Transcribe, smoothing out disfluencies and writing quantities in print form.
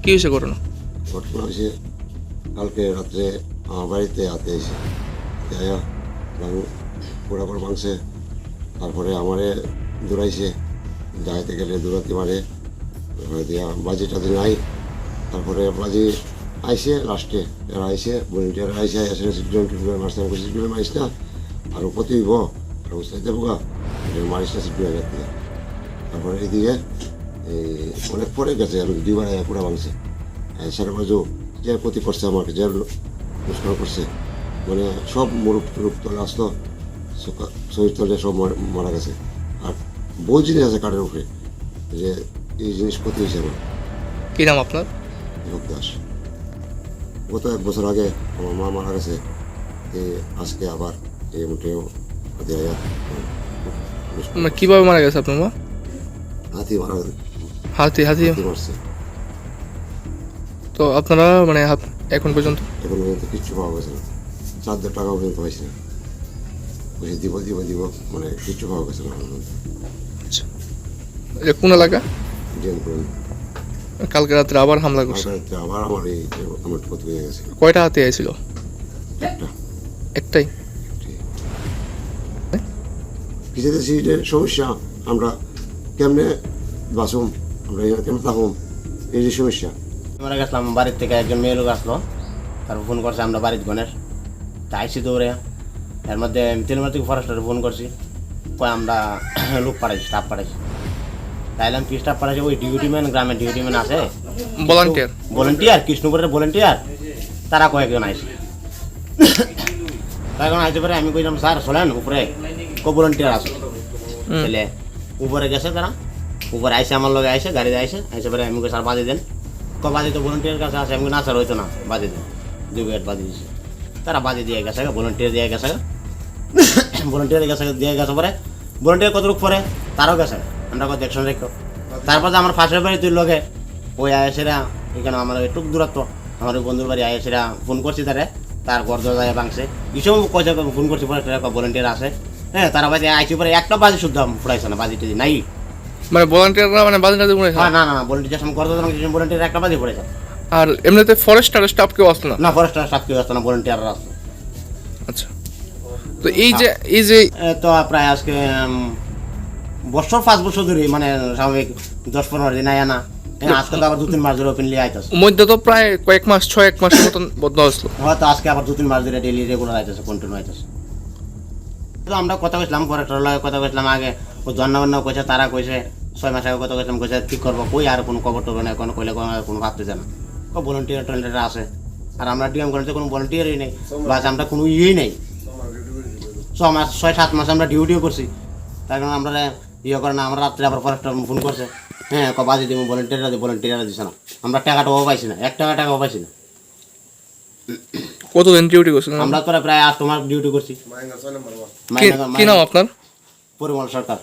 কি হয়েছে ঘটনা? ঘটনা হয়েছে কালকে রাত্রে আমার বাড়িতে হাতে এসে পোড়াপড় ভাঙছে। তারপরে আমারে দৌড়াইছে, যাইতে গেলে দৌড়াতে মারে দিয়া বাজি টাজি নাই। তারপরে বাজি আইসে লাস্টে এরা আইসে ভলেন্টিয়ার আইসে এসে সিটগুলো টিটগুলো মারছে। আমি সিটগুলো মারিস না, আর উপর হইব আর বুঝতে দেবো গা, মারিস না সিটগুলো যাতে। তারপরে এদিকে এই অনেক পরে গেছে, আমি দুইবার পুরা ভাঙছে। সারা বাজু যে ক্ষতি করছে আমাকে, যে দুষ্কর্ম করছে, মানে সব মুরুপ টুরুপ তলে আসতো, শরীর তলে সব মারা গেছে। আর বহু জিনিস আছে কাঠের উপরে, যে এই জিনিস ক্ষতি হয়েছে আমার। কি নাম আপনার? দীপক দাস। গত 1 বছর আগে আমার মা মারা গেছে, আজকে আবার এই মুঠেও মানে কিভাবে মারা গেছে আপনার মা? হাতি মারা হাতি মারছে। তো আপনারা মানে এখন পর্যন্ত এখন পর্যন্ত কিচ্ছু পাওয়া গেছে না, 4,000 টাকা পর্যন্ত পাইছি না। বুঝে দিব মানে কিচ্ছু পাওয়া গেছে না। আচ্ছা, এটা কোন এলাকা? কালকে রাত্রে আবার হামলা করছে? আবার আমার এই আমার ক্ষতি হয়ে গেছে। কয়টা হাতি আইছিল? একটা একটাই। কিছুতে সিটের সমস্যা, আমরা কেমনে বাসুম, আমরা কেমনে থাকুম, এই যে সমস্যা। আমরা গেছিলাম বাড়ির থেকে, একজন মেয়ে লোক আসলো, তারপর ফোন করছে আমরা বাড়ির গণের, তা আইসি দৌড়ে। এর মধ্যে তেলমার থেকে ফরেস্টারে ফোন করছি, কয় আমরা লোক পাঠাইছি, স্টাফ পাঠাইছি। তাইলে আমি কি স্টাফ পাঠাইছি, ওই ডিউটিম্যান, গ্রামের ডিউটিম্যান আছে, ভলেন্টিয়ার, কৃষ্ণপুরের ভলেন্টিয়ার, তারা কয়েকজন আইসে। কয়েকজন আইসে পরে আমি কইলাম স্যার চলেন উপরে, ভলেন্টিয়ার আছে। তাহলে উপরে গেছে তারা, উপরে আইসে আমার লগে আইসে, গাড়িতে আইসে পরে আমি কই স্যার বাজি দেন। বাজি তো ভলেন্টিয়ার কাছে আছে, আমি না স্যার হইতো না, বাজি দেন। 2 মিনিট বাজি দিয়েছে, তারা বাজি দিয়ে গেছে, ভলেন্টিয়ার দিয়ে গেছে, ভলেন্টিয়ারের কাছে দিয়ে গেছে। পরে ভলেন্টিয়ার কত লোক পরে তারাও গেছে, আমরা কত দেখশন রেখো। তারপর যে আমার ফাঁসের বাড়ি তুই লগে ওই আয়েসেরা, এখানে আমার একটু দূরত্ব, আমার ওই বন্ধুর বাড়ি আয়েসেরা ফোন করছি, তার ঘর দরজায় ভাঙছে, এইসব কয়েছে ফোন করছি। পরে ভলেন্টিয়ার আছে, হ্যাঁ, তারা বাজি আইসি পরে একটা বাজি শুদ্ধ ফুটাইছে না, বাজি টাজি নাই। মানে ভলান্টিয়াররা মানে বাজি টাজি উড়াইছে? না ভলেন্টিয়ার সঙ্গে ঘর দরজা ভলেন্টিয়ার একটা বাজি পড়েছে। আর এমনিতে ফরেস্টার স্টাফ কেউ আসতো না? না, ফরেস্টার স্টাফ কেউ আসতো না, ভলেন্টিয়াররা আসতো। আচ্ছা, তো এই যে তো প্রায় আজকে 5 বছর ধরে, মানে স্বাভাবিক 10-15 দিন আয় না, আজকে তো আবার 2-3 মাস ধরে ওপেনলি আইতেছে। মধ্যে তো প্রায় কয়েক মাস, 6-1 মাসের মতন বন্ধ আসলো, হয়তো আজকে আবার 2-3 মাস ধরে ডেইলি রেগুলার আইতেছে, কন্টিনিউ আইতেছে। তো আমরা কথা কইছিলাম, ফরেস্টার লাগে কথা কইছিলাম আগে, ও জন্নাবন্নাও কইছে, তারা কইছে 6 মাস আগে কথা কইছিলাম, কইছে ঠিক করবো, কই আর কোনো খবর টবর নেই, কোনো কইলে কোনো ভাবতেছে না। ভলেন্টিয়ার টলেন্টিয়ার আছে, আর আমরা ডিএম কলেজে কোনো ভলেন্টিয়ারই নেই, বাস আমরা কোনো ইয়েই নেই। 6-7 মাস আমরা ডিউটিও করছি, তার কারণে আমরা করে না। আমরা রাত্রে আবার ফরেস্টার ফোন করছে, হ্যাঁ বাজি দিব, ভলেন্টিয়াররা দিছে না, আমরা টাকাটাও পাইছি না, 1 টাকাও পাইছি না। কতদিন ডিউটি করছেন? আমরা তো প্রায় 8 মাস ডিউটি করছি। কি নাম আপনার? পরিমল সরকার।